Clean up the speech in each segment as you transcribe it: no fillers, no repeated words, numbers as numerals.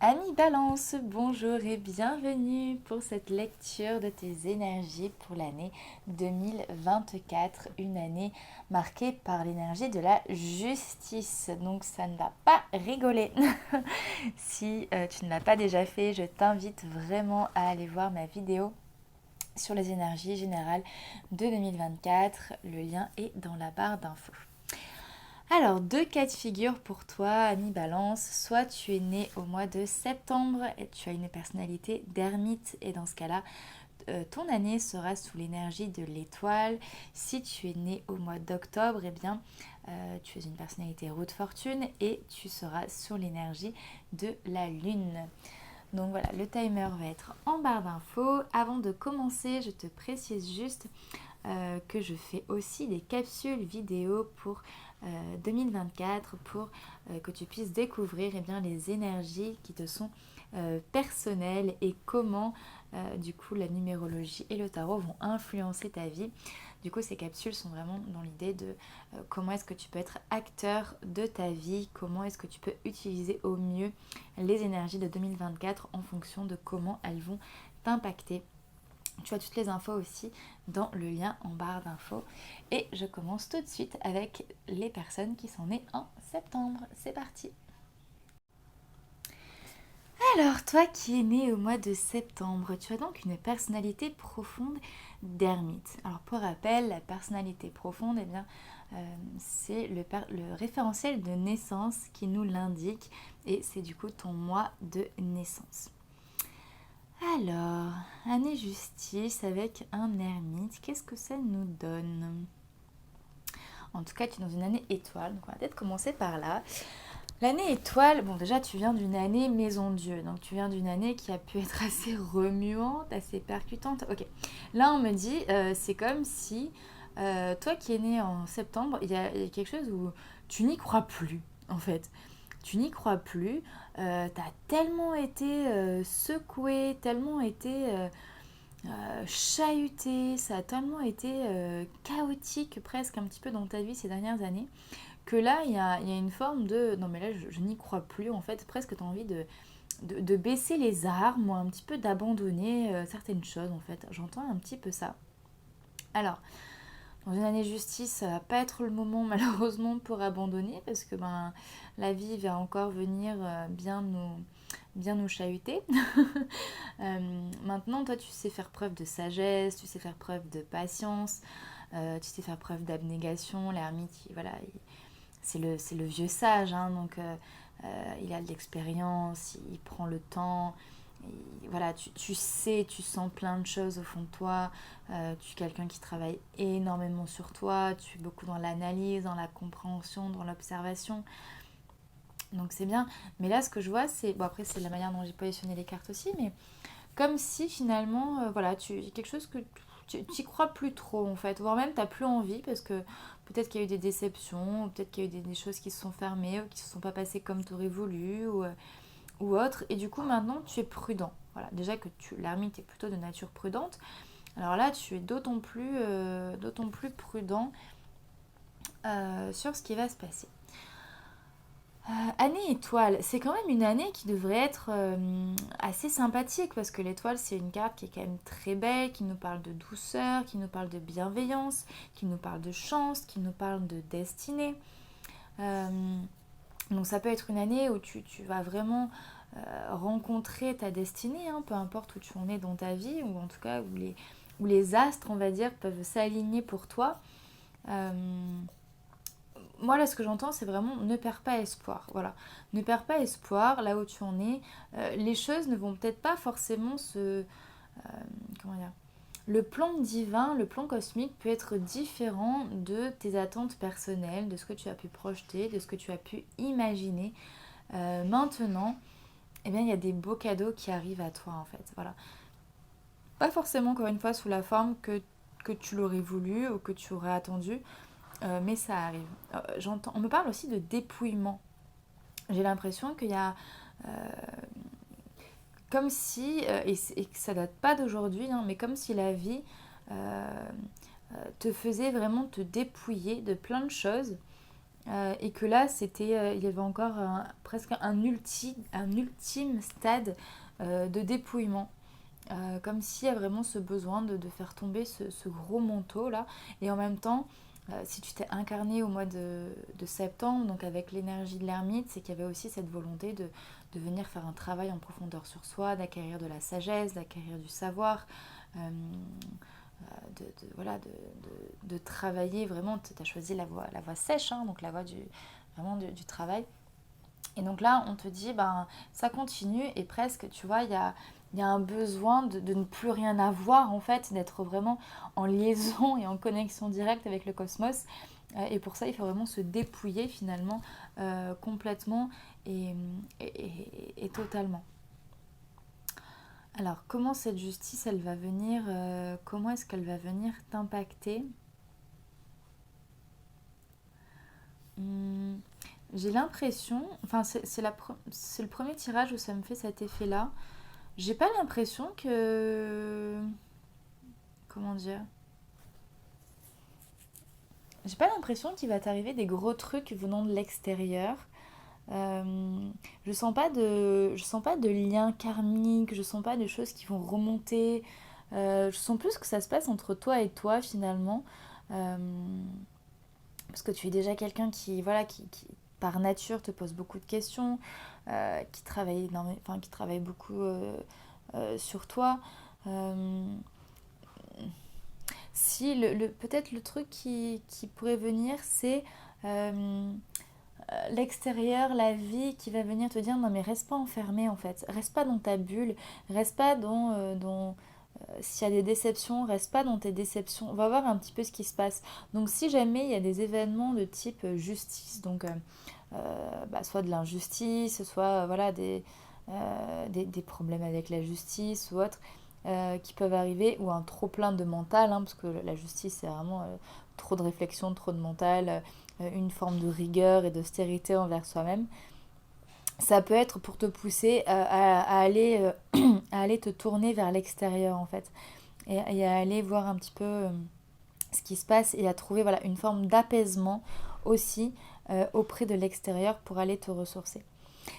Amis Balance, bonjour et bienvenue pour cette lecture de tes énergies pour l'année 2024, une année marquée par l'énergie de la justice. Donc ça ne va pas rigoler. Si tu ne l'as pas déjà fait, je t'invite vraiment à aller voir ma vidéo sur les énergies générales de 2024. Le lien est dans la barre d'infos. Alors, deux cas de figure pour toi, ami Balance. Soit tu es né au mois de septembre et tu as une personnalité d'ermite et dans ce cas-là, ton année sera sous l'énergie de l'étoile. Si tu es né au mois d'octobre, eh bien, tu es une personnalité roue de fortune et tu seras sur l'énergie de la lune. Donc voilà, le timer va être en barre d'infos. Avant de commencer, je te précise juste que je fais aussi des capsules vidéo pour 2024 pour que tu puisses découvrir les énergies qui te sont personnelles et comment du coup la numérologie et le tarot vont influencer ta vie. Du coup, ces capsules sont vraiment dans l'idée de comment est-ce que tu peux être acteur de ta vie, comment est-ce que tu peux utiliser au mieux les énergies de 2024 en fonction de comment elles vont t'impacter. Tu as toutes les infos aussi dans le lien en barre d'infos. Et je commence tout de suite avec les personnes qui sont nées en septembre. C'est parti. Alors, toi qui es né au mois de septembre, tu as donc une personnalité profonde d'ermite. Alors, pour rappel, la personnalité profonde, c'est le référentiel de naissance qui nous l'indique et c'est du coup ton mois de naissance. Alors, année justice avec un ermite, qu'est-ce que ça nous donne? En tout cas, tu es dans une année étoile, donc on va peut-être commencer par là. L'année étoile, bon déjà tu viens d'une année maison Dieu, donc tu viens d'une année qui a pu être assez remuante, assez percutante. Ok, là on me dit, c'est comme si toi qui es né en septembre, il y a quelque chose où tu n'y crois plus en fait. Tu n'y crois plus, t'as tellement été secoué, tellement été chahuté, ça a tellement été chaotique presque un petit peu dans ta vie ces dernières années que là, il y a une forme de non, mais là, je n'y crois plus. En fait, presque tu as envie de baisser les armes ou un petit peu d'abandonner certaines choses. En fait, j'entends un petit peu ça. Alors, dans une année justice, ça va pas être le moment malheureusement pour abandonner parce que la vie va encore venir bien nous chahuter. Maintenant, toi, tu sais faire preuve de sagesse, tu sais faire preuve de patience, tu sais faire preuve d'abnégation. L'ermite, voilà, c'est le vieux sage, hein, donc il a de l'expérience, il prend le temps. Voilà, tu sais, tu sens plein de choses au fond de toi. Tu es quelqu'un qui travaille énormément sur toi. Tu es beaucoup dans l'analyse, dans la compréhension, dans l'observation. Donc c'est bien. Mais là, ce que je vois, c'est... Bon, après, c'est la manière dont j'ai positionné les cartes aussi, mais comme si finalement, voilà, quelque chose que tu n'y crois plus trop en fait, voire même tu n'as plus envie parce que peut-être qu'il y a eu des déceptions, peut-être qu'il y a eu des choses qui se sont fermées ou qui ne se sont pas passées comme tu aurais voulu ou autre. Et du coup, maintenant, tu es prudent. Voilà, déjà que l'ermite est plutôt de nature prudente. Alors là, tu es d'autant plus prudent sur ce qui va se passer. Année étoile, c'est quand même une année qui devrait être assez sympathique parce que l'étoile c'est une carte qui est quand même très belle, qui nous parle de douceur, qui nous parle de bienveillance, qui nous parle de chance, qui nous parle de destinée. Euh, donc ça peut être une année où tu vas vraiment rencontrer ta destinée, hein, peu importe où tu en es dans ta vie, ou en tout cas où les astres, on va dire, peuvent s'aligner pour toi. Euh, Moi là ce que j'entends c'est vraiment ne perds pas espoir, voilà, ne perds pas espoir là où tu en es. Les choses ne vont peut-être pas forcément comment dire, le plan divin, le plan cosmique peut être différent de tes attentes personnelles, de ce que tu as pu projeter, de ce que tu as pu imaginer. Maintenant, eh bien, il y a des beaux cadeaux qui arrivent à toi en fait, voilà. Pas forcément encore une fois sous la forme que tu l'aurais voulu ou que tu aurais attendu, mais ça arrive. On me parle aussi de dépouillement. J'ai l'impression qu'il y a comme si, et que ça date pas d'aujourd'hui, hein, mais comme si la vie te faisait vraiment te dépouiller de plein de choses et que là, il y avait encore presque un ultime stade de dépouillement. Comme s'il y a vraiment ce besoin de faire tomber ce gros manteau là. Et en même temps, si tu t'es incarné au mois de septembre, donc avec l'énergie de l'ermite, c'est qu'il y avait aussi cette volonté de venir faire un travail en profondeur sur soi, d'acquérir de la sagesse, d'acquérir du savoir, euh, voilà, de travailler vraiment. Tu as choisi la voie sèche, hein, donc la voie vraiment du travail. Et donc là, on te dit, ben, ça continue et presque, tu vois, il y a un besoin de ne plus rien avoir, en fait, d'être vraiment en liaison et en connexion directe avec le cosmos. Et pour ça, il faut vraiment se dépouiller finalement complètement et, et totalement. Alors, comment cette justice, elle va venir, comment est-ce qu'elle va venir t'impacter? Hum, J'ai l'impression, enfin c'est le premier tirage où ça me fait cet effet-là. J'ai pas l'impression que... Comment dire? J'ai pas l'impression qu'il va t'arriver des gros trucs venant de l'extérieur. Euh, je sens pas de lien karmique, je sens pas de choses qui vont remonter. Je sens plus que ça se passe entre toi et toi finalement. Euh, Parce que tu es déjà quelqu'un qui, voilà, qui, par nature te pose beaucoup de questions, qui travaille beaucoup sur toi. Euh, Si peut-être le truc qui pourrait venir, c'est euh, l'extérieur, la vie qui va venir te dire non mais reste pas enfermé en fait, reste pas dans ta bulle, reste pas dans s'il y a des déceptions, reste pas dans tes déceptions, on va voir un petit peu ce qui se passe. Donc si jamais il y a des événements de type justice, donc soit de l'injustice, soit voilà des problèmes avec la justice ou autre, qui peuvent arriver, ou un trop plein de mental, hein, parce que la justice c'est vraiment trop de réflexion, trop de mental, une forme de rigueur et d'austérité envers soi-même. Ça peut être pour te pousser à aller, à aller te tourner vers l'extérieur en fait, et à aller voir un petit peu ce qui se passe et à trouver voilà, une forme d'apaisement aussi auprès de l'extérieur pour aller te ressourcer.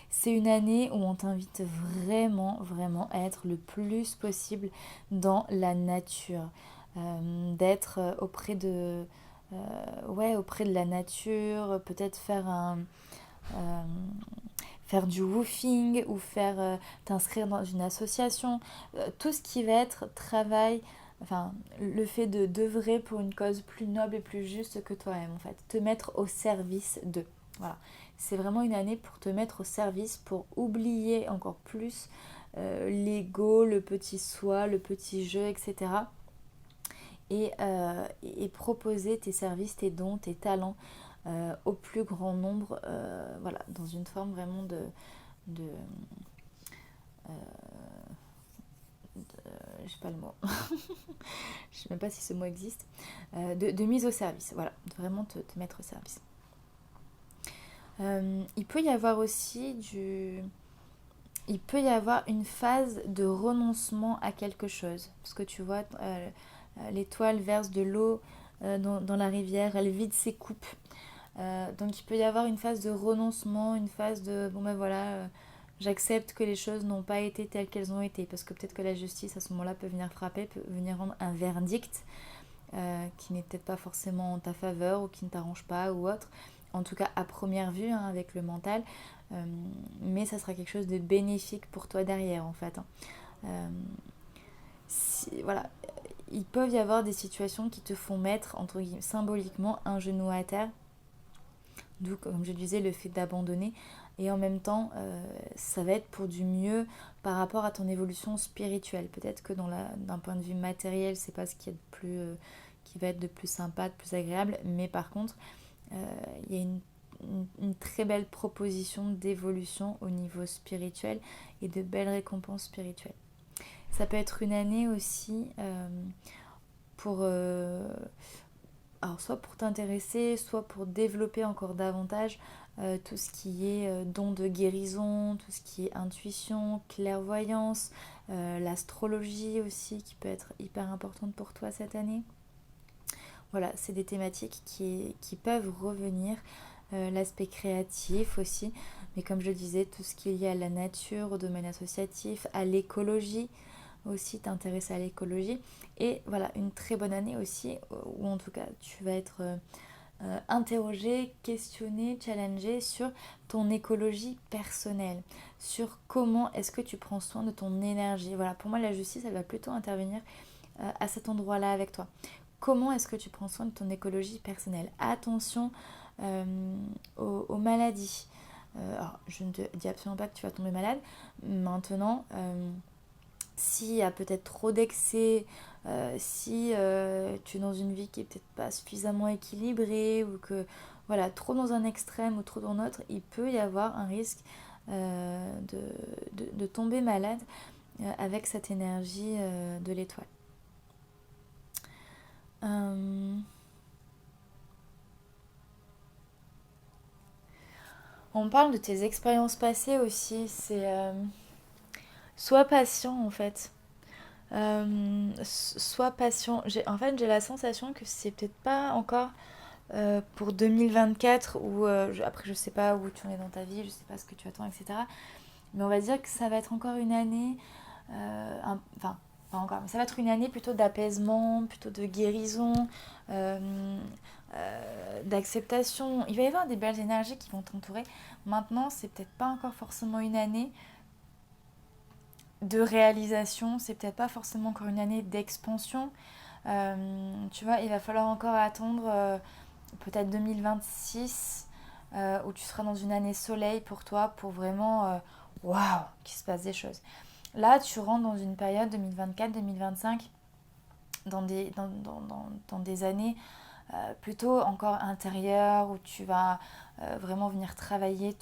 C'est une année où on t'invite vraiment, vraiment à être le plus possible dans la nature, d'être auprès de la nature, peut-être euh, faire du woofing ou t'inscrire dans une association, tout ce qui va être travail, enfin le fait de d'œuvrer pour une cause plus noble et plus juste que toi-même en fait, te mettre au service d'eux. Voilà, c'est vraiment une année pour te mettre au service, pour oublier encore plus l'ego, le petit soi, le petit jeu, etc. Et proposer tes services, tes dons, tes talents au plus grand nombre, voilà, dans une forme vraiment de, euh, je sais pas le mot, je sais même pas si ce mot existe, de mise au service, voilà, de vraiment te mettre au service. Il peut y avoir aussi il peut y avoir une phase de renoncement à quelque chose, parce que tu vois, l'étoile verse de l'eau dans la rivière, elle vide ses coupes. Donc il peut y avoir une phase de renoncement, une phase de bon ben voilà, j'accepte que les choses n'ont pas été telles qu'elles ont été, parce que peut-être que la justice à ce moment-là peut venir frapper, peut venir rendre un verdict qui n'est peut-être pas forcément en ta faveur ou qui ne t'arrange pas ou autre, en tout cas à première vue hein, avec le mental, mais ça sera quelque chose de bénéfique pour toi derrière en fait. Hein. Euh, voilà, ils peuvent y avoir des situations qui te font mettre entre guillemets symboliquement un genou à terre. D'où, comme je disais, le fait d'abandonner. Et en même temps, ça va être pour du mieux par rapport à ton évolution spirituelle. Peut-être que d'un point de vue matériel, c'est pas ce qui est de plus, qui va être de plus sympa, de plus agréable. Mais par contre, il y a une très belle proposition d'évolution au niveau spirituel et de belles récompenses spirituelles. Ça peut être une année aussi pour alors soit pour t'intéresser, soit pour développer encore davantage tout ce qui est don de guérison, tout ce qui est intuition, clairvoyance, l'astrologie aussi qui peut être hyper importante pour toi cette année. Voilà, c'est des thématiques qui peuvent revenir l'aspect créatif aussi. Mais comme je disais, tout ce qui est lié à la nature, au domaine associatif, à l'écologie aussi, t'intéresser à l'écologie. Et voilà, une très bonne année aussi, où en tout cas tu vas être interrogé, questionné, challengé sur ton écologie personnelle, sur comment est-ce que tu prends soin de ton énergie. Voilà, pour moi la justice, elle va plutôt intervenir à cet endroit-là avec toi. Comment est-ce que tu prends soin de ton écologie personnelle? Attention aux maladies. Alors, je ne te dis absolument pas que tu vas tomber malade. Maintenant, s'il y a peut-être trop d'excès, si tu es dans une vie qui est peut-être pas suffisamment équilibrée ou que voilà, trop dans un extrême ou trop dans l'autre, il peut y avoir un risque de tomber malade avec cette énergie de l'étoile. On parle de tes expériences passées aussi, c'est sois patient en fait. Sois patient. En fait, j'ai la sensation que c'est peut-être pas encore pour 2024 ou après je sais pas où tu en es dans ta vie, je sais pas ce que tu attends, etc. Mais on va dire que ça va être encore une année, enfin pas encore, mais ça va être une année plutôt d'apaisement, plutôt de guérison, d'acceptation. Il va y avoir des belles énergies qui vont t'entourer. Maintenant, c'est peut-être pas encore forcément une année de réalisation, c'est peut-être pas forcément encore une année d'expansion. Tu vois, il va falloir encore attendre peut-être 2026 où tu seras dans une année soleil pour toi pour vraiment waouh, qu'il se passe des choses. Là, tu rentres dans une période 2024-2025 dans des années plutôt encore intérieures où tu vas vraiment venir travailler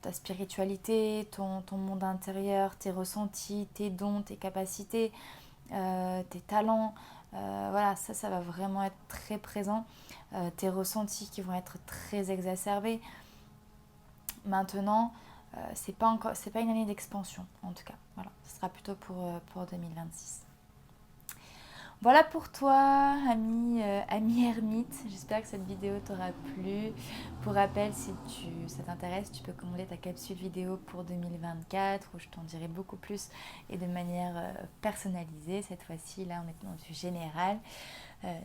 ta spiritualité, ton monde intérieur, tes ressentis, tes dons, tes capacités, tes talents. Voilà, ça va vraiment être très présent. Tes ressentis qui vont être très exacerbés. Maintenant, c'est pas une année d'expansion en tout cas. Voilà, ce sera plutôt pour 2026. Voilà pour toi, ami ermite. J'espère que cette vidéo t'aura plu. Pour rappel, si ça t'intéresse, tu peux commander ta capsule vidéo pour 2024 où je t'en dirai beaucoup plus et de manière personnalisée. Cette fois-ci, là, on est dans du général.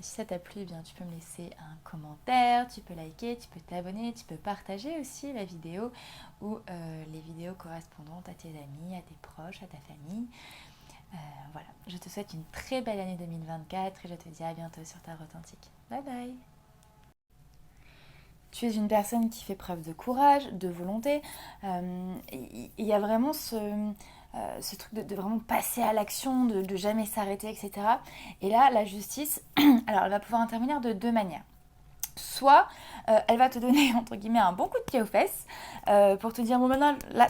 Si ça t'a plu, eh bien, tu peux me laisser un commentaire, tu peux liker, tu peux t'abonner, tu peux partager aussi la vidéo ou les vidéos correspondantes à tes amis, à tes proches, à ta famille. Voilà, je te souhaite une très belle année 2024 et je te dis à bientôt sur Tarot Authentique. Bye bye. Tu es une personne qui fait preuve de courage, de volonté. Il y a vraiment ce truc de vraiment passer à l'action, de jamais s'arrêter, etc. Et là, la justice, alors elle va pouvoir intervenir de deux manières. Soit elle va te donner, entre guillemets, un bon coup de pied aux fesses pour te dire, bon maintenant, là,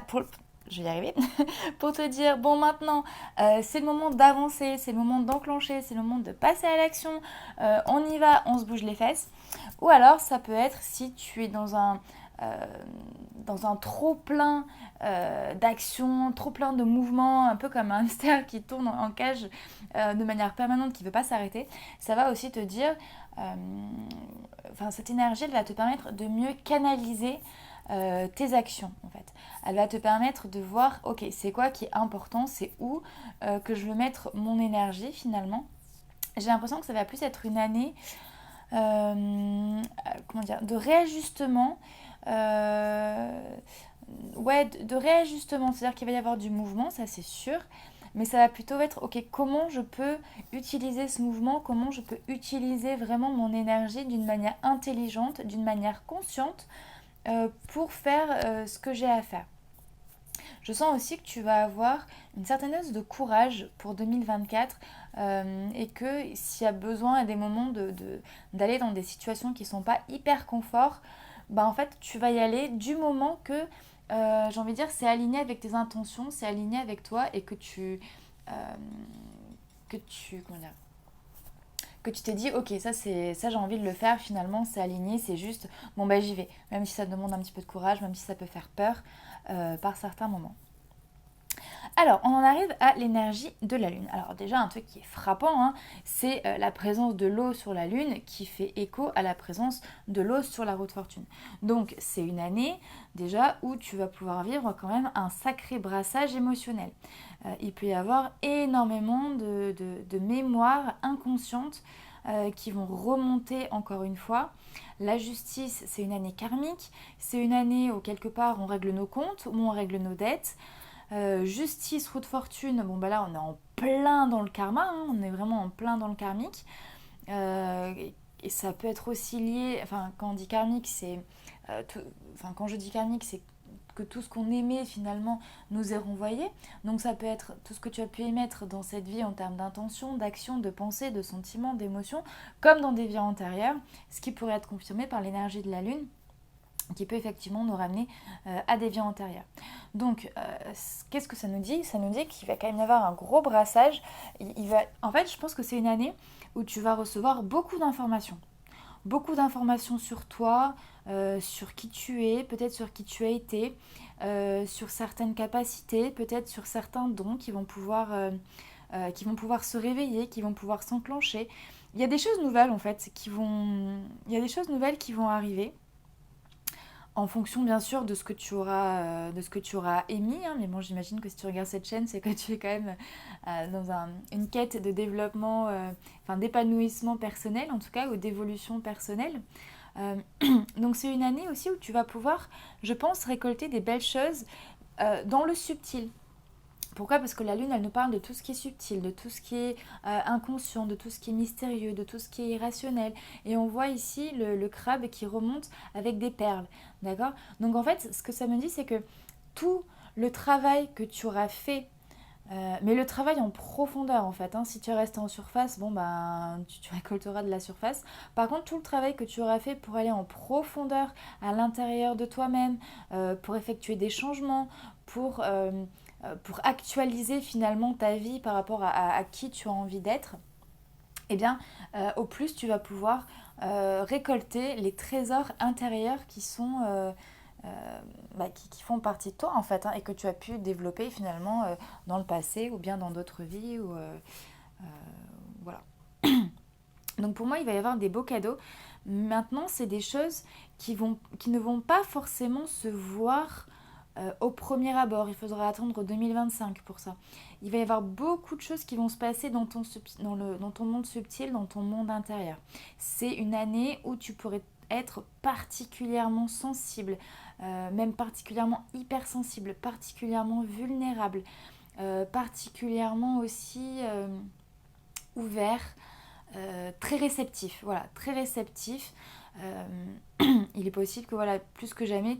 je vais y arriver, pour te dire, bon maintenant, c'est le moment d'avancer, c'est le moment d'enclencher, c'est le moment de passer à l'action, on y va, on se bouge les fesses. Ou alors, ça peut être si tu es dans un trop plein d'action, trop plein de mouvements, un peu comme un hamster qui tourne en cage de manière permanente, qui ne veut pas s'arrêter, ça va aussi te dire, cette énergie, elle va te permettre de mieux canaliser tes actions en fait. Elle va te permettre de voir, ok, c'est quoi qui est important, c'est où que je veux mettre mon énergie finalement. J'ai l'impression que ça va plus être une année de réajustement. De réajustement, c'est-à-dire qu'il va y avoir du mouvement, ça c'est sûr, mais ça va plutôt être, ok, comment je peux utiliser ce mouvement, comment je peux utiliser vraiment mon énergie d'une manière intelligente, d'une manière consciente, pour faire ce que j'ai à faire. Je sens aussi que tu vas avoir une certaine dose de courage pour 2024 et que s'il y a besoin à des moments d'aller dans des situations qui ne sont pas hyper confort, en fait tu vas y aller du moment que, j'ai envie de dire, c'est aligné avec tes intentions, c'est aligné avec toi et que tu t'es dit, ok, ça j'ai envie de le faire, finalement c'est aligné, c'est juste, j'y vais, même si ça demande un petit peu de courage, même si ça peut faire peur par certains moments. Alors, on en arrive à l'énergie de la Lune. Alors déjà, un truc qui est frappant, hein, c'est la présence de l'eau sur la Lune qui fait écho à la présence de l'eau sur la roue de fortune. Donc, c'est une année déjà où tu vas pouvoir vivre quand même un sacré brassage émotionnel. Il peut y avoir énormément de mémoires inconscientes qui vont remonter encore une fois. La justice, c'est une année karmique, c'est une année où quelque part on règle nos comptes, où on règle nos dettes. Justice, roue de fortune, bon bah là on est en plein dans le karma, hein, on est vraiment en plein dans le karmique. Et ça peut être aussi lié, enfin quand on dit karmique, c'est... quand je dis karmique, c'est que tout ce qu'on aimait finalement nous est renvoyé. Donc ça peut être tout ce que tu as pu émettre dans cette vie en termes d'intention, d'action, de pensée, de sentiments, d'émotions, comme dans des vies antérieures, ce qui pourrait être confirmé par l'énergie de la Lune, qui peut effectivement nous ramener à des vies antérieures. Donc, qu'est-ce que ça nous dit? Ça nous dit qu'il va quand même y avoir un gros brassage. En fait, je pense que c'est une année où tu vas recevoir beaucoup d'informations. Beaucoup d'informations sur toi, sur qui tu es, peut-être sur qui tu as été, sur certaines capacités, peut-être sur certains dons qui vont pouvoir se réveiller, qui vont pouvoir s'enclencher. Il y a des choses nouvelles en fait il y a des choses nouvelles qui vont arriver en fonction bien sûr de ce que tu auras émis, hein. Mais bon, j'imagine que si tu regardes cette chaîne, c'est que tu es quand même dans une quête de développement, d'épanouissement personnel en tout cas, ou d'évolution personnelle. Euh, donc c'est une année aussi où tu vas pouvoir, je pense, récolter des belles choses dans le subtil. Pourquoi? Parce que la Lune, elle nous parle de tout ce qui est subtil, de tout ce qui est inconscient, de tout ce qui est mystérieux, de tout ce qui est irrationnel. Et on voit ici le crabe qui remonte avec des perles. D'accord? Donc en fait, ce que ça me dit, c'est que tout le travail que tu auras fait, mais le travail en profondeur en fait, hein, si tu restes en surface, bon ben tu récolteras de la surface. Par contre, tout le travail que tu auras fait pour aller en profondeur à l'intérieur de toi-même, pour effectuer des changements, pour actualiser finalement ta vie par rapport à qui tu as envie d'être, eh bien, au plus tu vas pouvoir récolter les trésors intérieurs qui sont qui font partie de toi en fait, hein, et que tu as pu développer finalement dans le passé ou bien dans d'autres vies ou voilà. Donc pour moi, il va y avoir des beaux cadeaux. Maintenant, c'est des choses qui ne vont pas forcément se voir au premier abord. Il faudra attendre 2025 pour ça. Il va y avoir beaucoup de choses qui vont se passer dans ton monde subtil, dans ton monde intérieur. C'est une année où tu pourrais être particulièrement sensible, même particulièrement hypersensible, particulièrement vulnérable, particulièrement aussi ouvert, très réceptif. Voilà, très réceptif. Il est possible que voilà, plus que jamais,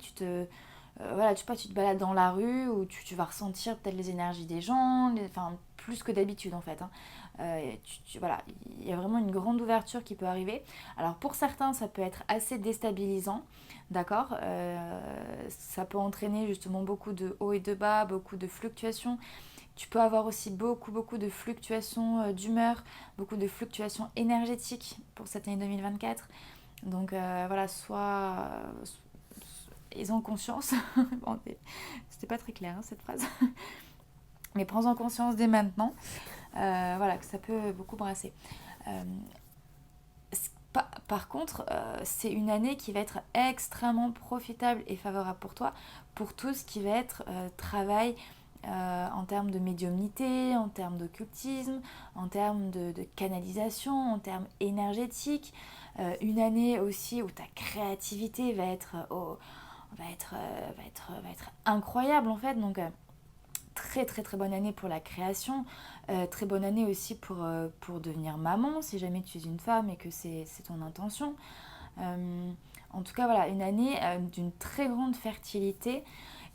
voilà, tu te balades dans la rue où tu vas ressentir peut-être les énergies des gens, plus que d'habitude en fait, hein. Voilà, il y a vraiment une grande ouverture qui peut arriver. Alors pour certains, ça peut être assez déstabilisant, d'accord. Ça peut entraîner justement beaucoup de hauts et de bas, beaucoup de fluctuations. Tu peux avoir aussi beaucoup de fluctuations d'humeur, beaucoup de fluctuations énergétiques pour cette année 2024. Donc voilà, ils ont conscience. Bon, c'était pas très clair, hein, cette phrase. Mais prends-en conscience dès maintenant. Voilà, que ça peut beaucoup brasser. Euh, Par contre, c'est une année qui va être extrêmement profitable et favorable pour toi, pour tout ce qui va être travail en termes de médiumnité, en termes d'occultisme, en termes de canalisation, en termes énergétiques. Une année aussi où ta créativité va être incroyable en fait. Donc très très très bonne année pour la création, très bonne année aussi pour devenir maman si jamais tu es une femme et que c'est ton intention. En tout cas voilà, une année d'une très grande fertilité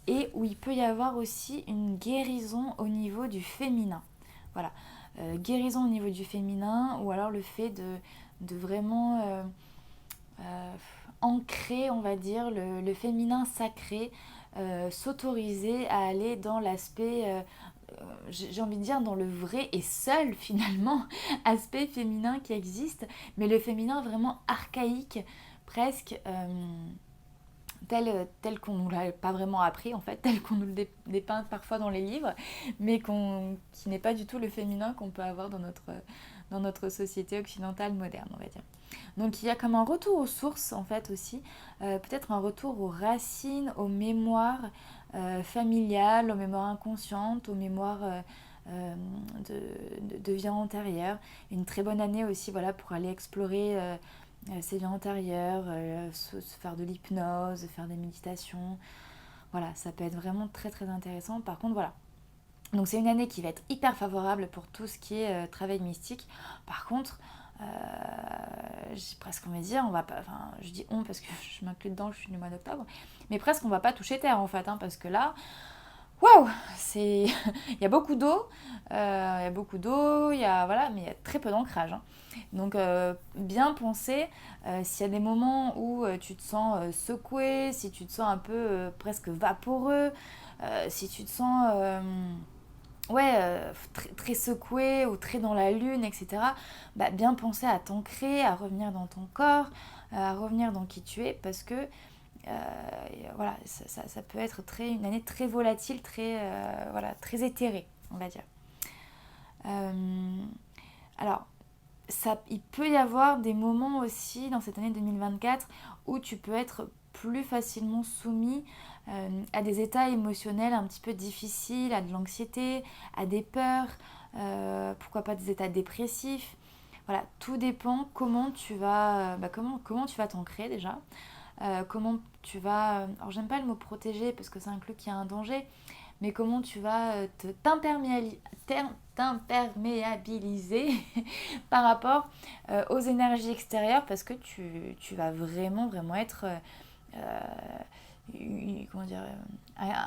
et où il peut y avoir aussi une guérison au niveau du féminin. Voilà, guérison au niveau du féminin ou alors le fait de vraiment ancrer, on va dire, le féminin sacré, s'autoriser à aller dans l'aspect, j'ai envie de dire, dans le vrai et seul finalement aspect féminin qui existe, mais le féminin vraiment archaïque, presque tel qu'on ne l'a pas vraiment appris en fait, tel qu'on nous le dépeint parfois dans les livres, mais qui n'est pas du tout le féminin qu'on peut avoir dans notre société occidentale moderne, on va dire. Donc il y a comme un retour aux sources en fait aussi, peut-être un retour aux racines, aux mémoires familiales, aux mémoires inconscientes, aux mémoires de vie antérieure. Une très bonne année aussi voilà, pour aller explorer ses vies antérieures, faire de l'hypnose, faire des méditations. Voilà, ça peut être vraiment très très intéressant. Par contre, voilà. Donc c'est une année qui va être hyper favorable pour tout ce qui est travail mystique. Par contre, j'ai presque envie de dire, on va pas, enfin je dis on parce que je m'inclus dedans, je suis du mois d'octobre, mais presque on va pas toucher terre en fait, hein, parce que là, waouh, c'est, il y a beaucoup d'eau, voilà, mais il y a très peu d'ancrage. Hein. Donc bien penser s'il y a des moments où tu te sens secoué, si tu te sens un peu presque vaporeux, si tu te sens très, très secoué ou très dans la lune, etc. Bah, bien penser à t'ancrer, à revenir dans ton corps, à revenir dans qui tu es, parce que voilà, ça peut être une année très volatile, très éthérée, on va dire. Alors, il peut y avoir des moments aussi dans cette année 2024 où tu peux être plus facilement soumis à des états émotionnels un petit peu difficiles, à de l'anxiété, à des peurs, pourquoi pas des états dépressifs. Voilà, tout dépend comment tu vas, comment tu vas t'ancrer déjà. Comment tu vas... Alors j'aime pas le mot protéger parce que ça inclut qu'il y a un danger, mais comment tu vas t'imperméabiliser par rapport aux énergies extérieures parce que tu vas vraiment être comment dire,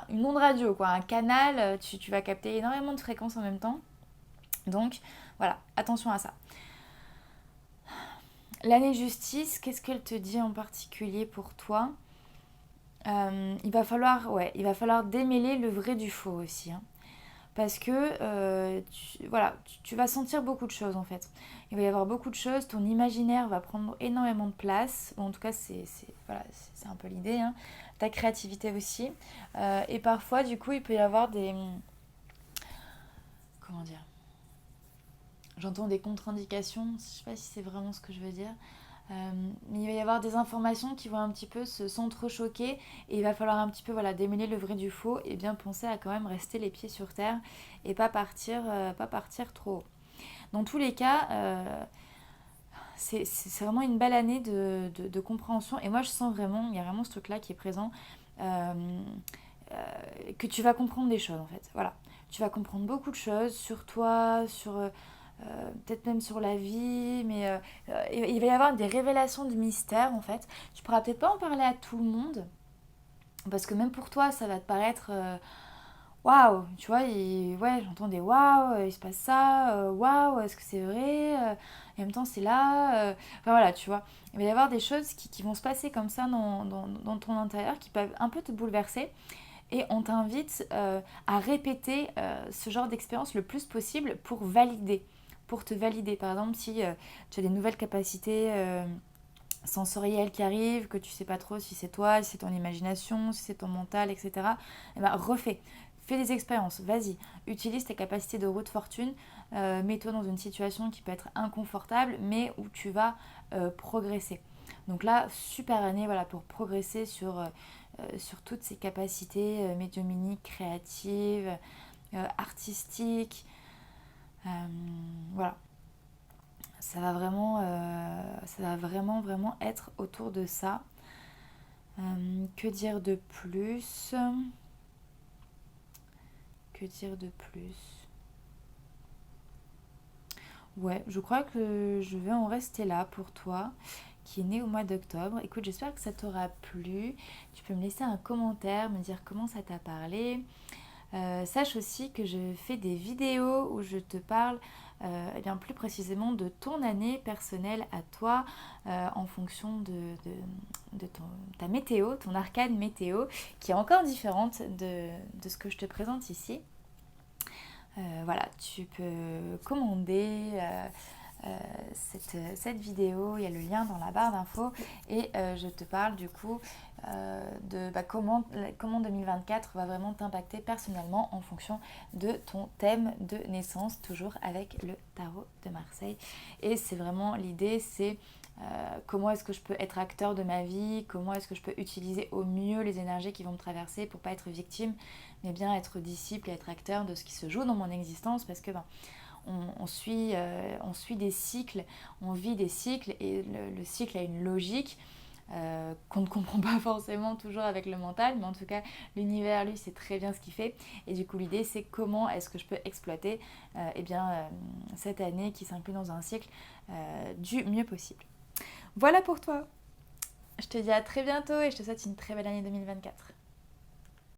une onde radio, quoi, un canal, tu vas capter énormément de fréquences en même temps. Donc voilà, attention à ça. L'année justice, qu'est-ce qu'elle te dit en particulier pour toi ? Il va falloir démêler le vrai du faux aussi. Hein. Parce que tu vas sentir beaucoup de choses en fait. Il va y avoir beaucoup de choses, ton imaginaire va prendre énormément de place. Bon, en tout cas, c'est un peu l'idée. Hein. Ta créativité aussi. Et parfois, du coup, il peut y avoir des... Comment dire ? J'entends des contre-indications, je ne sais pas si c'est vraiment ce que je veux dire. Mais il va y avoir des informations qui vont un petit peu s'entrechoquer et il va falloir un petit peu démêler le vrai du faux et bien penser à quand même rester les pieds sur terre et pas partir trop haut. Dans tous les cas, c'est vraiment une belle année de compréhension et moi je sens vraiment, il y a vraiment ce truc-là qui est présent, que tu vas comprendre des choses en fait. Voilà. Tu vas comprendre beaucoup de choses sur toi, sur... peut-être même sur la vie, mais il va y avoir des révélations de mystère en fait. Tu pourras peut-être pas en parler à tout le monde, parce que même pour toi, ça va te paraître waouh, tu vois, ouais, j'entends des waouh, il se passe ça, waouh, est-ce que c'est vrai et en même temps, c'est là. Enfin voilà, tu vois. Il va y avoir des choses qui vont se passer comme ça dans ton intérieur qui peuvent un peu te bouleverser. Et on t'invite à répéter ce genre d'expérience le plus possible pour te valider. Par exemple, si tu as des nouvelles capacités sensorielles qui arrivent, que tu sais pas trop si c'est toi, si c'est ton imagination, si c'est ton mental, etc. Eh ben, fais des expériences, vas-y, utilise tes capacités de roue de fortune, mets-toi dans une situation qui peut être inconfortable, mais où tu vas progresser. Donc là, super année pour progresser sur toutes ces capacités médiumniques, créatives, artistiques. Voilà. Ça va vraiment être autour de ça. Que dire de plus ? Ouais, je crois que je vais en rester là pour toi, qui est né au mois d'octobre. Écoute, j'espère que ça t'aura plu. Tu peux me laisser un commentaire, me dire comment ça t'a parlé. Sache aussi que je fais des vidéos où je te parle bien plus précisément de ton année personnelle à toi en fonction de ta météo, ton arcane météo, qui est encore différente de ce que je te présente ici. Voilà, tu peux commander cette vidéo, il y a le lien dans la barre d'infos et je te parle du coup de comment 2024 va vraiment t'impacter personnellement en fonction de ton thème de naissance, toujours avec le tarot de Marseille. Et c'est vraiment l'idée, c'est comment est-ce que je peux être acteur de ma vie, comment est-ce que je peux utiliser au mieux les énergies qui vont me traverser pour pas être victime, mais bien être disciple et être acteur de ce qui se joue dans mon existence, parce que on suit des cycles, on vit des cycles et le cycle a une logique qu'on ne comprend pas forcément toujours avec le mental, mais en tout cas l'univers lui sait très bien ce qu'il fait, et du coup l'idée c'est comment est-ce que je peux exploiter cette année qui s'inclut dans un cycle du mieux possible. Voilà pour toi, je te dis à très bientôt et je te souhaite une très belle année 2024.